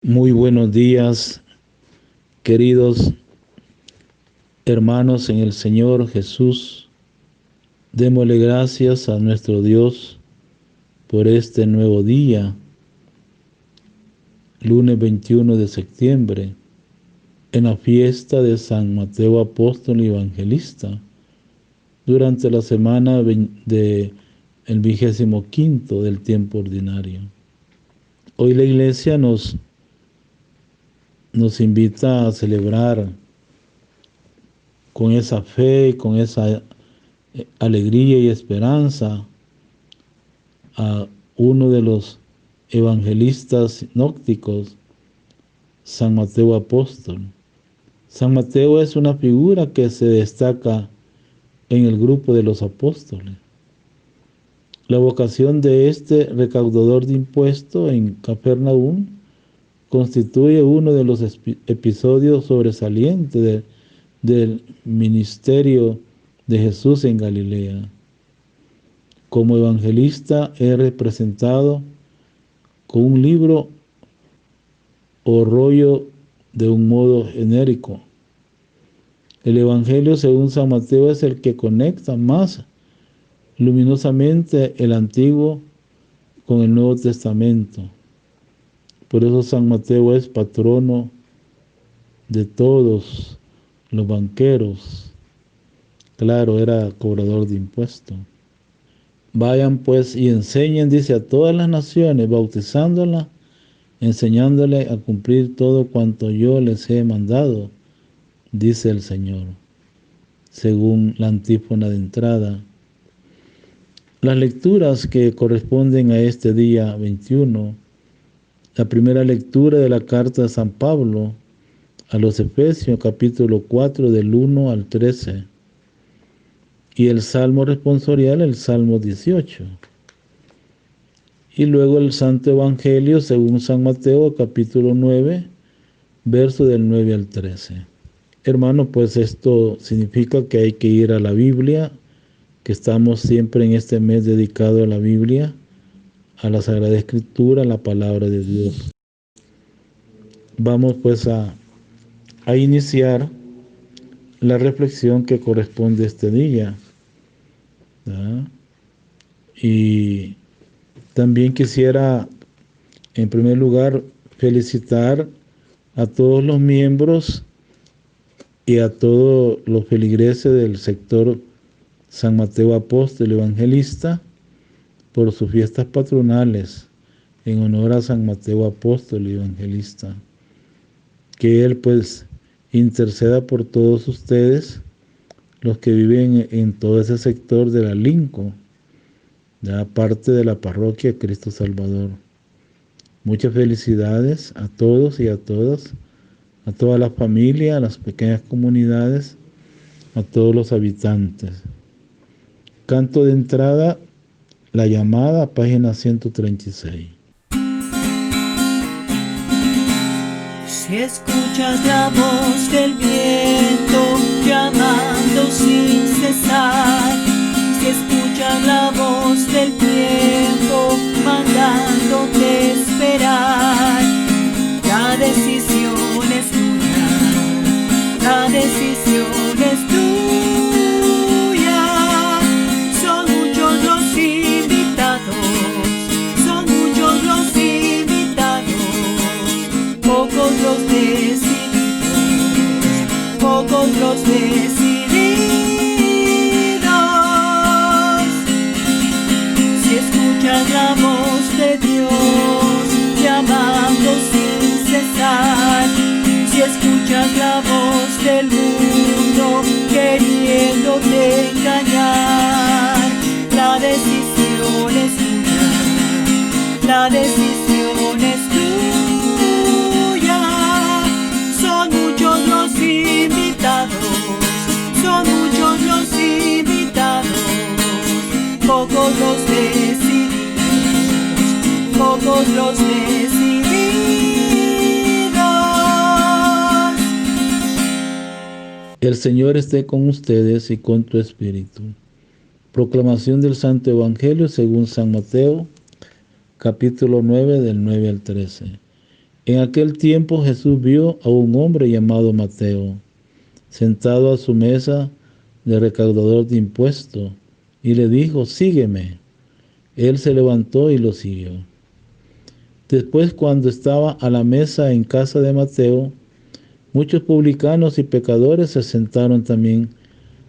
Muy buenos días, queridos hermanos en el Señor Jesús. Démosle gracias a nuestro Dios por este nuevo día, lunes 21 de septiembre, en la fiesta de San Mateo Apóstol y Evangelista, durante la semana del 25º del tiempo ordinario. Hoy la Iglesia nos invita a celebrar con esa fe, con esa alegría y esperanza a uno de los evangelistas sinópticos, San Mateo Apóstol. San Mateo es una figura que se destaca en el grupo de los apóstoles. La vocación de este recaudador de impuestos en Capernaum constituye uno de los episodios sobresalientes del ministerio de Jesús en Galilea. Como evangelista es representado con un libro o rollo de un modo genérico. El Evangelio según San Mateo es el que conecta más luminosamente el Antiguo con el Nuevo Testamento. Por eso San Mateo es patrono de todos los banqueros. Claro, era cobrador de impuestos. Vayan pues y enseñen, dice, a todas las naciones, bautizándolas, enseñándoles a cumplir todo cuanto yo les he mandado, dice el Señor, según la antífona de entrada. Las lecturas que corresponden a este día 21, la primera lectura de la carta de San Pablo a los Efesios, capítulo 4, del 1 al 13. Y el Salmo responsorial, el Salmo 18. Y luego el Santo Evangelio según San Mateo, capítulo 9, verso del 9 al 13. Hermano, pues esto significa que hay que ir a la Biblia, que estamos siempre en este mes dedicado a la Biblia, a la Sagrada Escritura, a la Palabra de Dios. Vamos pues a iniciar la reflexión que corresponde a este día. ¿Verdad? Y también quisiera, en primer lugar, felicitar a todos los miembros y a todos los feligreses del sector San Mateo Apóstol Evangelista por sus fiestas patronales en honor a San Mateo Apóstol Evangelista. Que Él pues interceda por todos ustedes, los que viven en todo ese sector de la Linco, ya parte de la parroquia Cristo Salvador. Muchas felicidades a todos y a todas, a toda la familia, a las pequeñas comunidades, a todos los habitantes. Canto de entrada, La Llamada, página 136. Si escuchas la voz del viento llamando sin cesar, si escuchas la voz del tiempo mandándote esperar, la decisión es tuya, la decisión es tuya. Son muchos los invitados, son muchos los invitados, pocos los decididos, pocos los decididos. Si escuchas la voz de Dios llamando sin cesar, si escuchas la voz del mundo queriéndote engañar, la decisión es tuya, la decisión es tuya. Son muchos los invitados, son muchos los invitados, pocos los decididos, pocos los decididos. El Señor esté con ustedes y con tu espíritu. Proclamación del Santo Evangelio según San Mateo, capítulo 9, del 9 al 13. En aquel tiempo Jesús vio a un hombre llamado Mateo, sentado a su mesa de recaudador de impuestos, y le dijo: sígueme. Él se levantó y lo siguió. Después, cuando estaba a la mesa en casa de Mateo, muchos publicanos y pecadores se sentaron también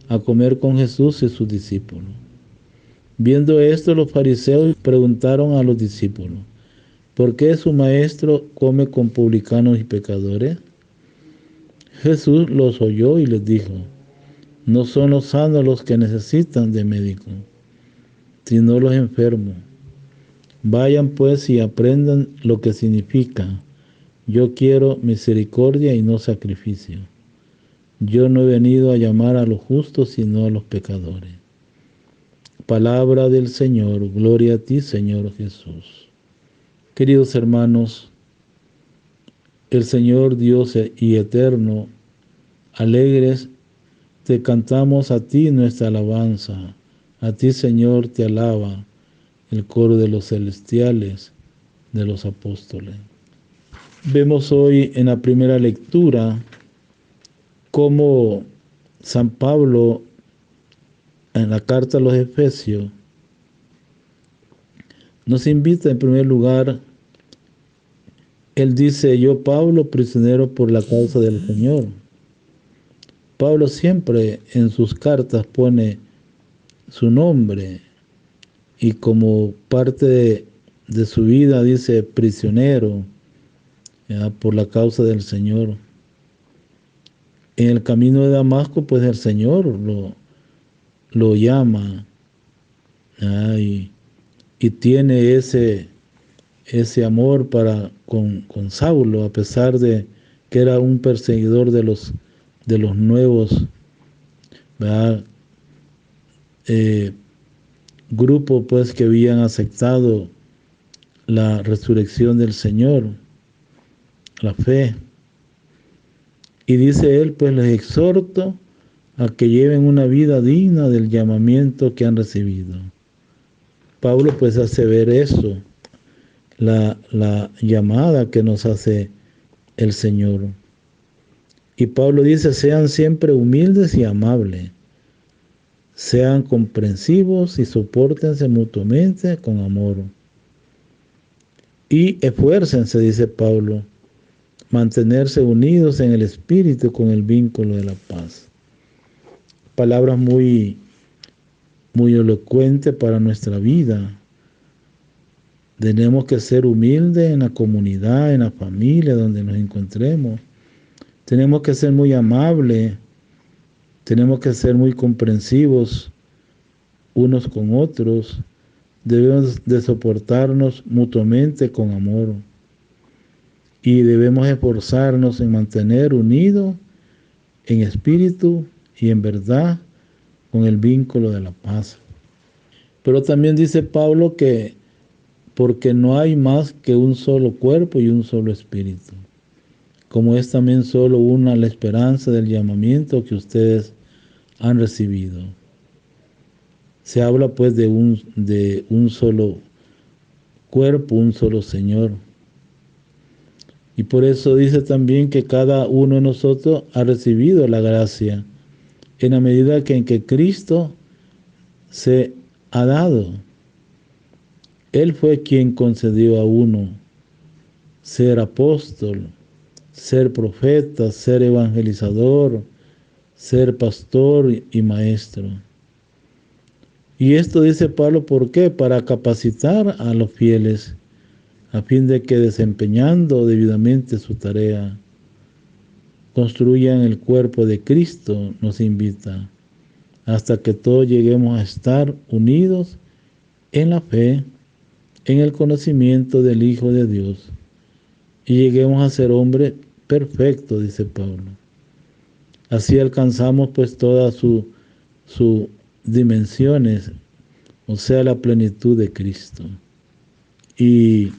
a comer con Jesús y sus discípulos. Viendo esto, los fariseos preguntaron a los discípulos: ¿por qué su maestro come con publicanos y pecadores? Jesús los oyó y les dijo: no son los sanos los que necesitan de médico, sino los enfermos. Vayan pues y aprendan lo que significa: yo quiero misericordia y no sacrificio. Yo no he venido a llamar a los justos, sino a los pecadores. Palabra del Señor. Gloria a ti, Señor Jesús. Queridos hermanos, el Señor Dios y eterno, alegres te cantamos a ti nuestra alabanza. A ti, Señor, te alaba el coro de los celestiales, de los apóstoles. Vemos hoy en la primera lectura cómo San Pablo, en la carta a los Efesios, nos invita en primer lugar. Él dice: yo, Pablo, prisionero por la causa del Señor. Pablo siempre en sus cartas pone su nombre y como parte de su vida dice prisionero, ¿verdad?, por la causa del Señor. En el camino de Damasco, pues el Señor lo llama, ¿verdad?, y tiene ese amor con Saulo, a pesar de que era un perseguidor de los nuevos, ¿verdad?, grupo pues que habían aceptado la resurrección del Señor, la fe. Y dice él: pues les exhorto a que lleven una vida digna del llamamiento que han recibido. Pablo pues hace ver eso, la llamada que nos hace el Señor. Y Pablo dice: sean siempre humildes y amables, sean comprensivos y sopórtense mutuamente con amor. Y esfuércense, dice Pablo, mantenerse unidos en el Espíritu con el vínculo de la paz. Palabras muy elocuentes para nuestra vida. Tenemos que ser humildes en la comunidad, en la familia donde nos encontremos. Tenemos que ser muy amables. Tenemos que ser muy comprensivos unos con otros. Debemos de soportarnos mutuamente con amor. Y debemos esforzarnos en mantener unidos en espíritu y en verdad con el vínculo de la paz. Pero también dice Pablo que porque no hay más que un solo cuerpo y un solo espíritu, como es también solo una la esperanza del llamamiento que ustedes han recibido. Se habla pues de un solo cuerpo, un solo Señor. Y por eso dice también que cada uno de nosotros ha recibido la gracia en la medida en que Cristo se ha dado. Él fue quien concedió a uno ser apóstol, ser profeta, ser evangelizador, ser pastor y maestro. Y esto dice Pablo, ¿por qué? Para capacitar a los fieles, a fin de que desempeñando debidamente su tarea, construyan el cuerpo de Cristo, nos invita, hasta que todos lleguemos a estar unidos en la fe, en el conocimiento del Hijo de Dios, y lleguemos a ser hombres perfectos, dice Pablo. Así alcanzamos pues todas sus dimensiones, o sea, la plenitud de Cristo. Y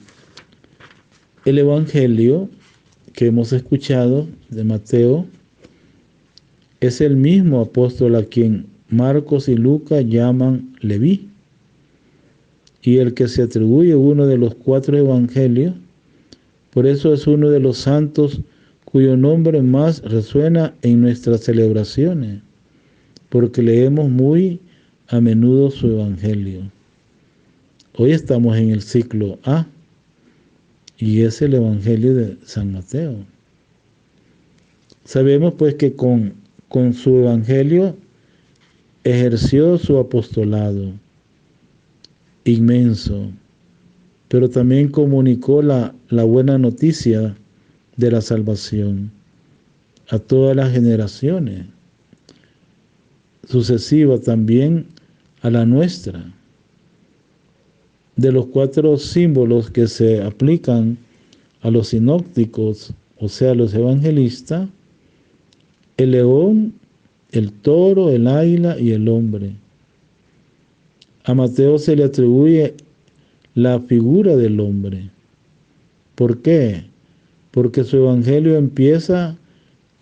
el Evangelio que hemos escuchado de Mateo es el mismo apóstol a quien Marcos y Lucas llaman Leví, y el que se atribuye uno de los 4 evangelios Por eso es uno de los santos cuyo nombre más resuena en nuestras celebraciones, porque leemos muy a menudo su evangelio. Hoy estamos en el ciclo A y es el evangelio de San Mateo. Sabemos pues que con su evangelio ejerció su apostolado inmenso, pero también comunicó la buena noticia de la salvación a todas las generaciones sucesivas, también a la nuestra. De los 4 símbolos que se aplican a los sinópticos, o sea, a los evangelistas, el león, el toro, el águila y el hombre. A Mateo se le atribuye la figura del hombre. ¿Por qué? Porque su evangelio empieza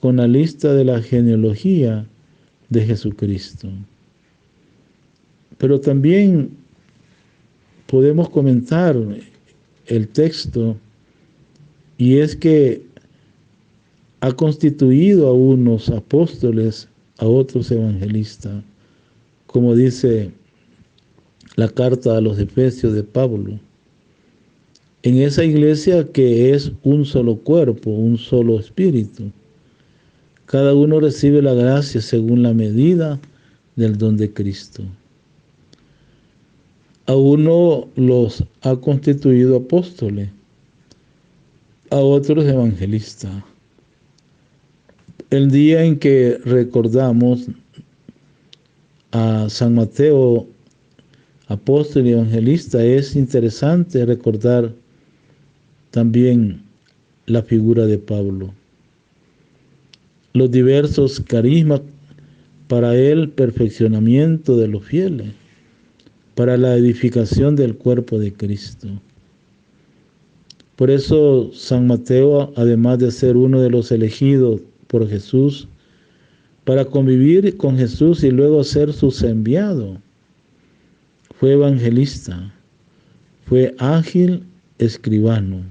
con la lista de la genealogía de Jesucristo. Pero también podemos comentar el texto, y es que ha constituido a unos apóstoles, a otros evangelistas, como dice la carta a los Efesios de Pablo. En esa iglesia que es un solo cuerpo, un solo espíritu. Cada uno recibe la gracia según la medida del don de Cristo. A uno los ha constituido apóstoles, a otros evangelistas. El día en que recordamos a San Mateo, apóstol y evangelista, es interesante recordar también la figura de Pablo. Los diversos carismas para el perfeccionamiento de los fieles, para la edificación del cuerpo de Cristo. Por eso San Mateo, además de ser uno de los elegidos por Jesús, para convivir con Jesús y luego ser sus enviados, fue evangelista, fue ágil escribano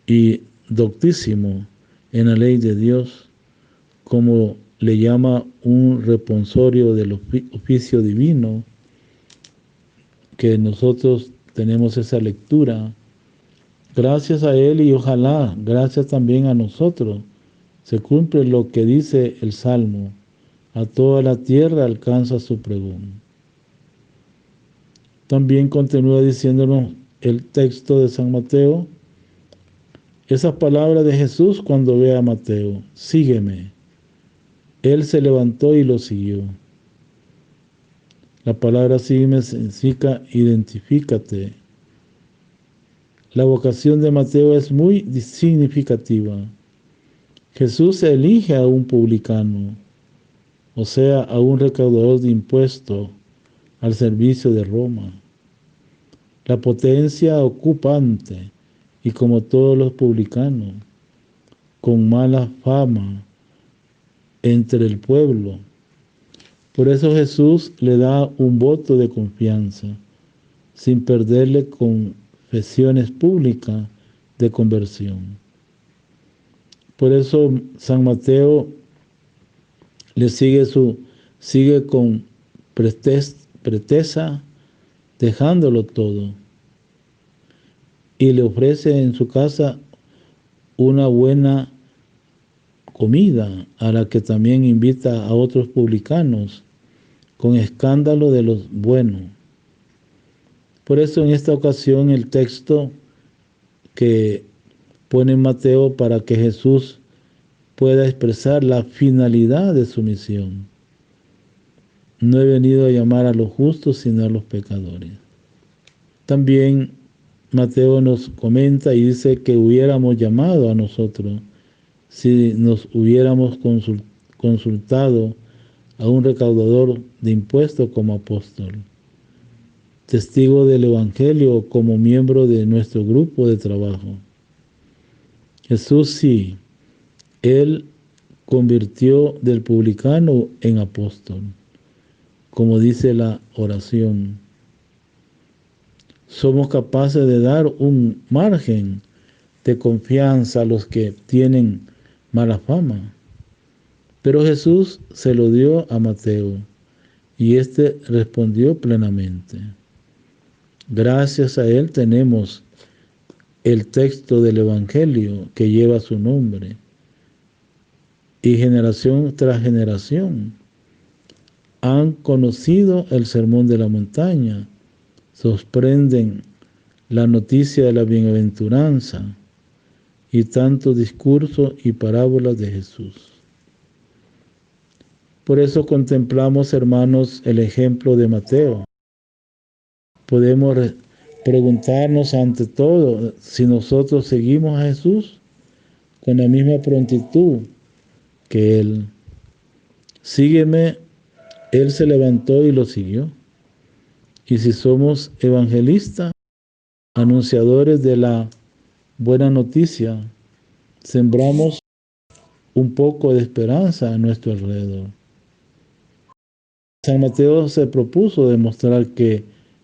y doctísimo en la ley de Dios, como le llama un responsorio del oficio divino, que nosotros tenemos esa lectura. Gracias a él y ojalá, gracias también a nosotros, se cumple lo que dice el Salmo: a toda la tierra alcanza su pregón. También continúa diciéndonos el texto de San Mateo, esas palabras de Jesús cuando ve a Mateo: sígueme. Él se levantó y lo siguió. La palabra sígueme significa identifícate. La vocación de Mateo es muy significativa. Jesús elige a un publicano, o sea, a un recaudador de impuestos al servicio de Roma. La potencia ocupante, y como todos los publicanos, con mala fama entre el pueblo. Por eso Jesús le da un voto de confianza, sin perderle confesiones públicas de conversión. Por eso San Mateo le sigue con pretesa, dejándolo todo, y le ofrece en su casa una buena comida, a la que también invita a otros publicanos, con escándalo de los buenos. Por eso en esta ocasión el texto que pone Mateo para que Jesús pueda expresar la finalidad de su misión: no he venido a llamar a los justos, sino a los pecadores. También Mateo nos comenta y dice que hubiéramos llamado a nosotros si nos hubiéramos consultado a un recaudador de impuestos como apóstol, testigo del Evangelio, como miembro de nuestro grupo de trabajo. Jesús sí, Él convirtió del publicano en apóstol, como dice la oración. Somos capaces de dar un margen de confianza a los que tienen mala fama. Pero Jesús se lo dio a Mateo y éste respondió plenamente. Gracias a él tenemos el texto del Evangelio que lleva su nombre. Y generación tras generación han conocido el sermón de la montaña, sorprenden la noticia de la bienaventuranza y tantos discursos y parábolas de Jesús. Por eso contemplamos, hermanos, el ejemplo de Mateo. Podemos preguntarnos ante todo si nosotros seguimos a Jesús con la misma prontitud que Él. Sígueme, Él se levantó y lo siguió. Y si somos evangelistas, anunciadores de la buena noticia, sembramos un poco de esperanza a nuestro alrededor. San Mateo se propuso demostrar que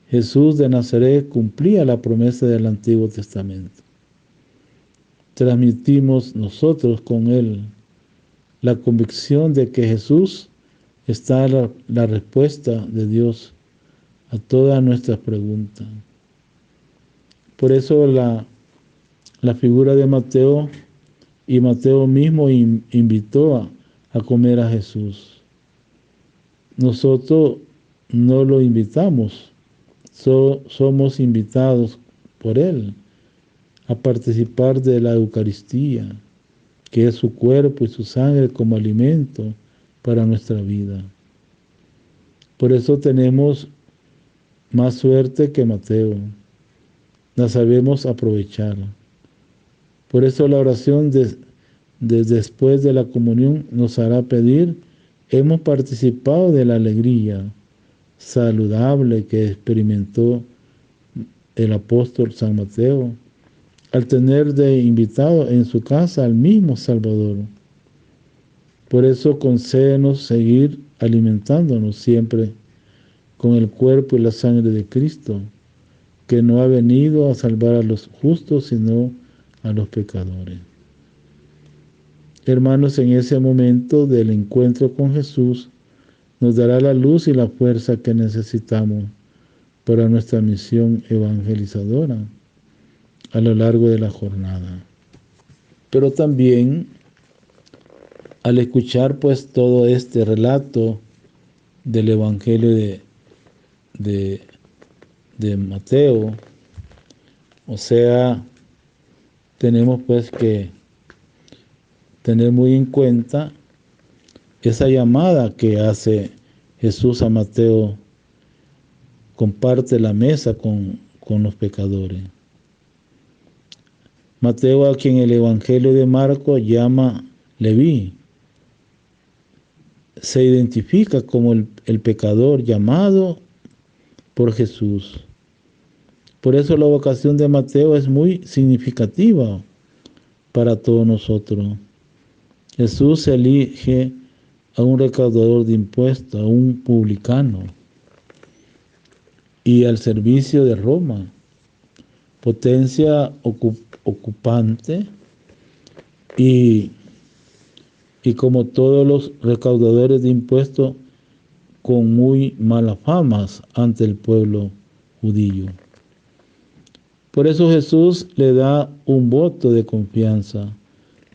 Jesús de Nazaret cumplía la promesa del Antiguo Testamento. Transmitimos nosotros con él la convicción de que Jesús está la respuesta de Dios a todas nuestras preguntas. Por eso la figura de Mateo, y Mateo mismo invitó a comer a Jesús. Nosotros no lo invitamos, somos invitados por Él a participar de la Eucaristía, que es su cuerpo y su sangre como alimento para nuestra vida. Por eso tenemos más suerte que Mateo, la sabemos aprovechar. Por eso la oración después de la comunión nos hará pedir: hemos participado de la alegría saludable que experimentó el apóstol San Mateo al tener de invitado en su casa al mismo Salvador. Por eso concédenos seguir alimentándonos siempre con el cuerpo y la sangre de Cristo, que no ha venido a salvar a los justos, sino a los pecadores. Hermanos, en ese momento del encuentro con Jesús, nos dará la luz y la fuerza que necesitamos para nuestra misión evangelizadora a lo largo de la jornada. Pero también, al escuchar pues todo este relato del Evangelio de Mateo, o sea, tenemos pues que tener muy en cuenta esa llamada que hace Jesús a Mateo: comparte la mesa con los pecadores. Mateo, a quien el Evangelio de Marcos llama Leví, se identifica como el pecador llamado por Jesús. Por eso la vocación de Mateo es muy significativa para todos nosotros. Jesús elige a un recaudador de impuestos, a un publicano, y al servicio de Roma, potencia ocupante, y como todos los recaudadores de impuestos, con muy malas famas ante el pueblo judío. Por eso Jesús le da un voto de confianza,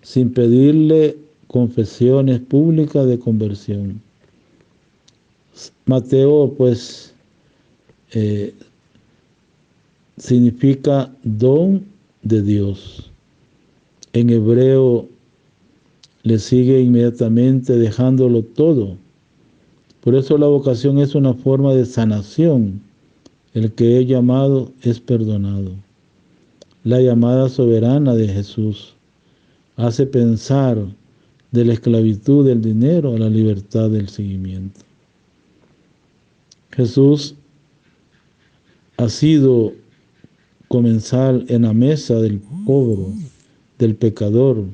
sin pedirle confesiones públicas de conversión. Mateo, pues, significa don de Dios. En hebreo le sigue inmediatamente dejándolo todo. Por eso la vocación es una forma de sanación. El que es llamado es perdonado. La llamada soberana de Jesús hace pensar de la esclavitud del dinero a la libertad del seguimiento. Jesús ha sido comensal en la mesa del pobre, del pecador.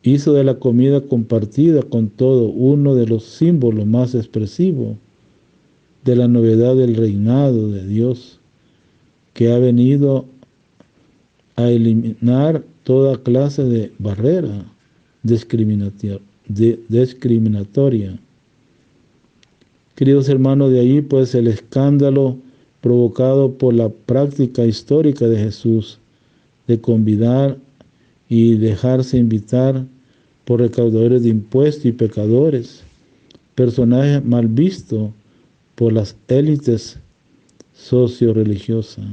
Hizo de la comida compartida con todo uno de los símbolos más expresivos de la novedad del reinado de Dios, que ha venido a eliminar toda clase de barrera discriminatoria. Queridos hermanos, de ahí pues el escándalo provocado por la práctica histórica de Jesús de convidar y dejarse invitar por recaudadores de impuestos y pecadores, personajes mal vistos por las élites socio-religiosas.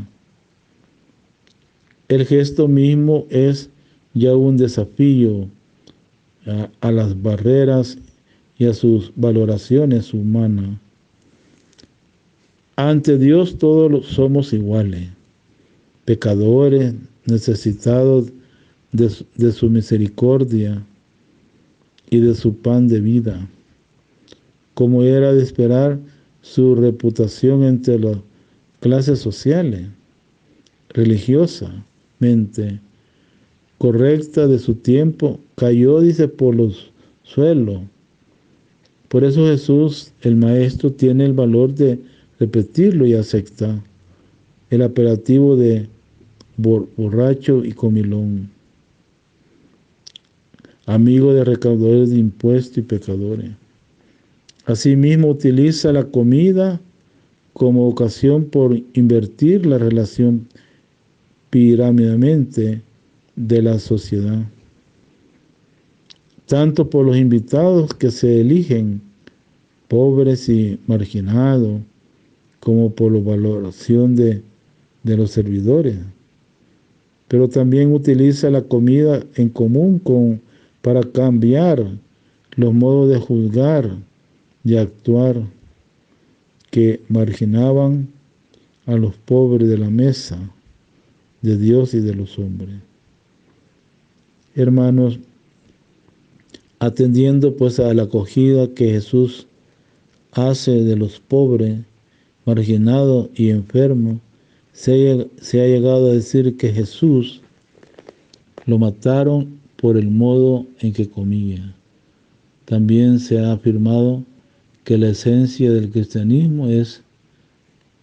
El gesto mismo es ya un desafío a las barreras y a sus valoraciones humanas. Ante Dios todos somos iguales, pecadores, necesitados de su misericordia y de su pan de vida. Como era de esperar, su reputación entre las clases sociales, religiosamente correcta de su tiempo, cayó, dice, por los suelos. Por eso Jesús, el Maestro, tiene el valor de repetirlo y aceptar el apelativo de borracho y comilón, amigo de recaudadores de impuestos y pecadores. Asimismo, utiliza la comida como ocasión por invertir la relación piramidalmente de la sociedad, tanto por los invitados que se eligen, pobres y marginados, como por la valoración de los servidores. Pero también utiliza la comida en común para cambiar los modos de juzgar y actuar que marginaban a los pobres de la mesa de Dios y de los hombres. Hermanos, atendiendo pues a la acogida que Jesús hace de los pobres, marginados y enfermos, se ha llegado a decir que Jesús lo mataron por el modo en que comía. También se ha afirmado que la esencia del cristianismo es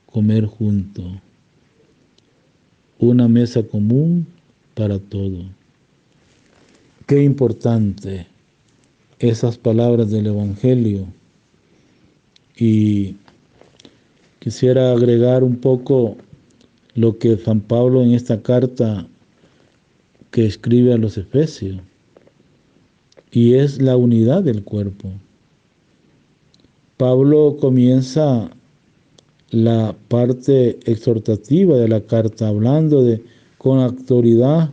comer juntos, una mesa común para todos. Qué importante esas palabras del Evangelio. Y quisiera agregar un poco lo que San Pablo en esta carta que escribe a los Efesios, y es la unidad del cuerpo. Pablo comienza la parte exhortativa de la carta hablando con autoridad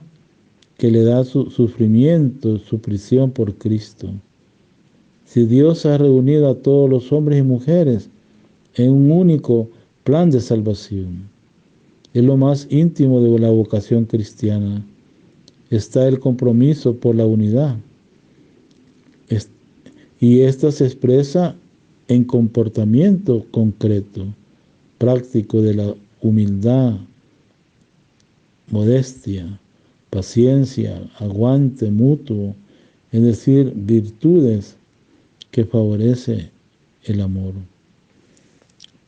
que le da su sufrimiento, su prisión por Cristo. Si Dios ha reunido a todos los hombres y mujeres en un único plan de salvación, es lo más íntimo de la vocación cristiana. Está el compromiso por la unidad. Y esta se expresa en comportamiento concreto, práctico de la humildad, modestia, paciencia, aguante mutuo, es decir, virtudes que favorece el amor.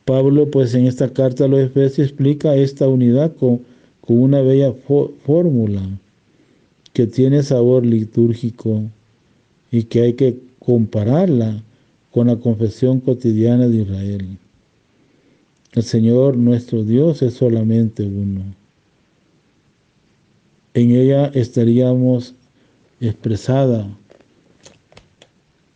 Pablo, pues en esta carta a los Efesios explica esta unidad con una bella fórmula que tiene sabor litúrgico y que hay que compararla con la confesión cotidiana de Israel. El Señor nuestro Dios es solamente uno. En ella estaríamos expresada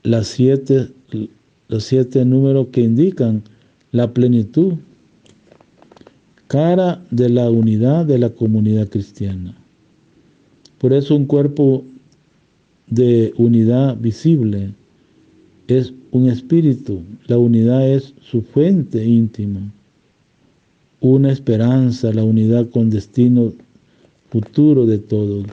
los siete números que indican la plenitud, cara de la unidad de la comunidad cristiana. Por eso un cuerpo de unidad visible es un espíritu. La unidad es su fuente íntima. Una esperanza, la unidad con destino futuro de todos.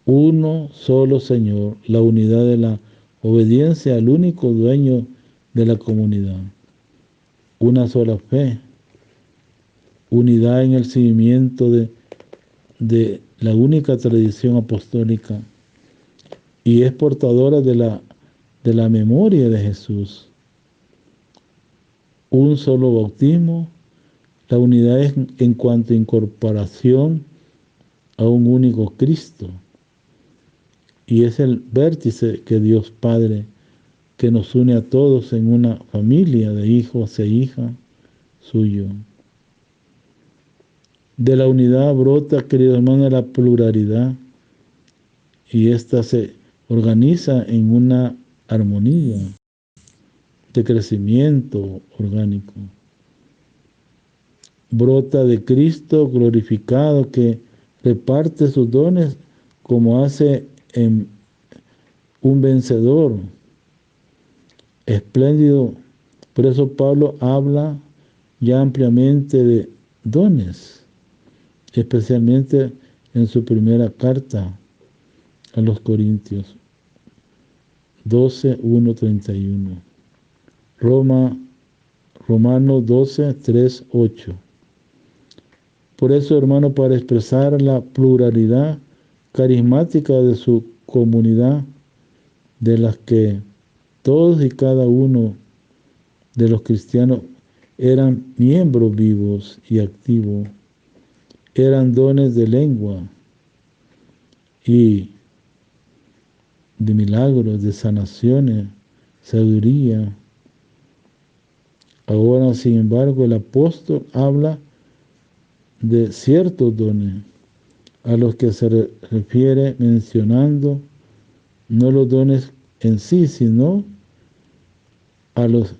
Uno solo Señor, la unidad de la obediencia al único dueño de la comunidad. Una sola fe, unidad en el seguimiento de la única tradición apostólica y es portadora de la memoria de Jesús. Un solo bautismo, la unidad es en cuanto a incorporación a un único Cristo. Y es el vértice que Dios Padre, que nos une a todos en una familia de hijos e hijas suyo. De la unidad brota, queridos hermanos, la pluralidad, y ésta se organiza en una armonía de crecimiento orgánico. Brota de Cristo glorificado que reparte sus dones como hace en un vencedor espléndido. Por eso Pablo habla ya ampliamente de dones, especialmente en su primera carta a los Corintios 12, 1, 31. Romanos 12, 3, 8. Por eso, hermano, para expresar la pluralidad carismática de su comunidad, de las que todos y cada uno de los cristianos eran miembros vivos y activos, eran dones de lengua y de milagros, de sanaciones, sabiduría. Ahora, sin embargo, el apóstol habla de ciertos dones a los que se refiere mencionando no los dones en sí, sino a los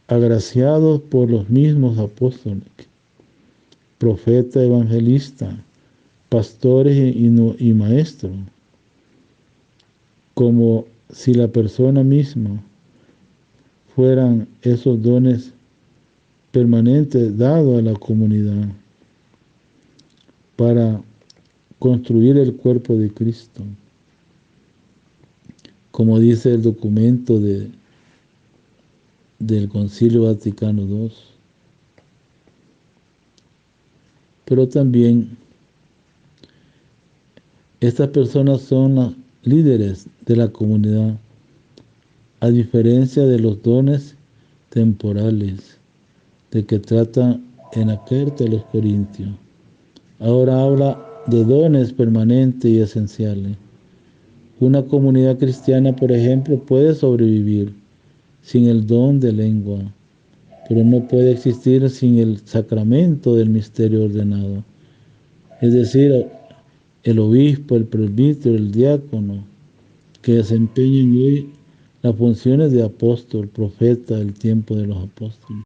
agraciados por los mismos apóstoles, profeta, evangelista, pastores y maestros, como si la persona misma fueran esos dones permanentes dados a la comunidad para construir el cuerpo de Cristo, como dice el documento del Concilio Vaticano II. Pero también estas personas son las líderes de la comunidad, a diferencia de los dones temporales de que trata en la carta a los Corintios. Ahora habla de dones permanentes y esenciales. Una comunidad cristiana, por ejemplo, puede sobrevivir sin el don de lengua, pero no puede existir sin el sacramento del misterio ordenado. Es decir, el obispo, el presbítero, el diácono, que desempeñan hoy las funciones de apóstol, profeta del tiempo de los apóstoles.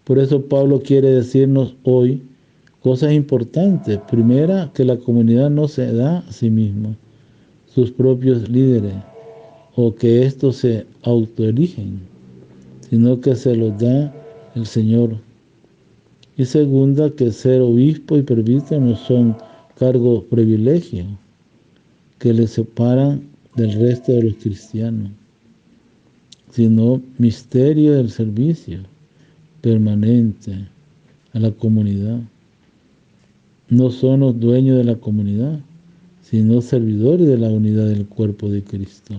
Por eso Pablo quiere decirnos hoy cosas importantes. Primera, que la comunidad no se da a sí misma sus propios líderes, o que estos se autoeligen, sino que se los da el Señor. Y segunda, que ser obispo y presbítero no son cargos privilegios que les separan del resto de los cristianos, sino misterio del servicio permanente a la comunidad. No son los dueños de la comunidad, sino servidores de la unidad del cuerpo de Cristo.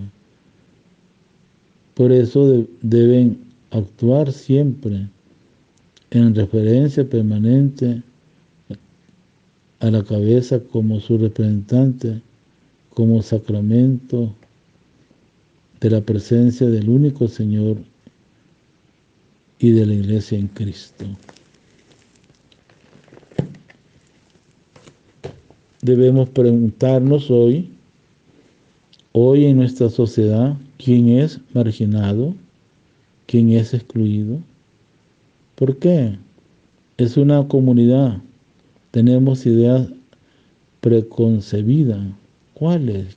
Por eso deben actuar siempre en referencia permanente a la cabeza como su representante, como sacramento de la presencia del único Señor y de la Iglesia en Cristo. Debemos preguntarnos hoy en nuestra sociedad, ¿quién es marginado? ¿Quién es excluido? ¿Por qué? Es una comunidad. Tenemos ideas preconcebidas. ¿Cuál es?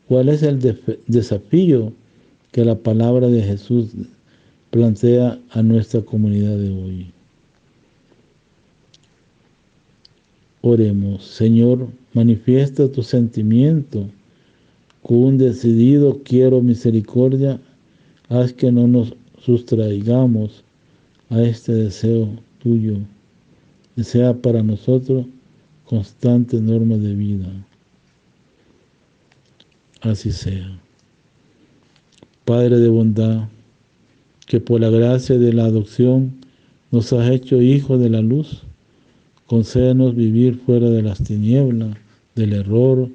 ¿Cuál es el desafío que la palabra de Jesús plantea a nuestra comunidad de hoy? Oremos. Señor, manifiesta tu sentimiento con un decidido quiero misericordia. Haz que no nos sustraigamos a este deseo tuyo, que sea para nosotros constante norma de vida. Así sea. Padre de bondad, que por la gracia de la adopción nos has hecho hijos de la luz, Concédenos vivir fuera de las tinieblas, del error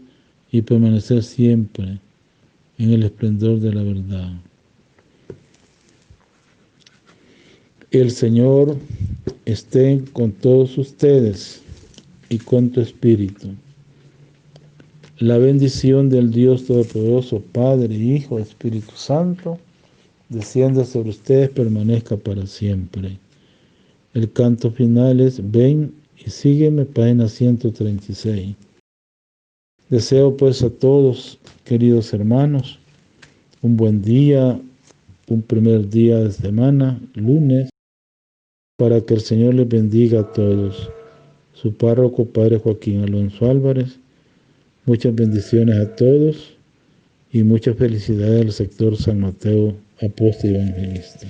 y permanecer siempre en el esplendor de la verdad. El Señor esté con todos ustedes y con tu espíritu. La bendición del Dios Todopoderoso, Padre, Hijo, Espíritu Santo, descienda sobre ustedes, permanezca para siempre. El canto final es Ven y sígueme, página 136. Deseo pues a todos, queridos hermanos, un buen día, un primer día de semana, lunes, para que el Señor les bendiga a todos. Su párroco, Padre Joaquín Alonso Álvarez. Muchas bendiciones a todos y muchas felicidades al sector San Mateo, apóstol y evangelista.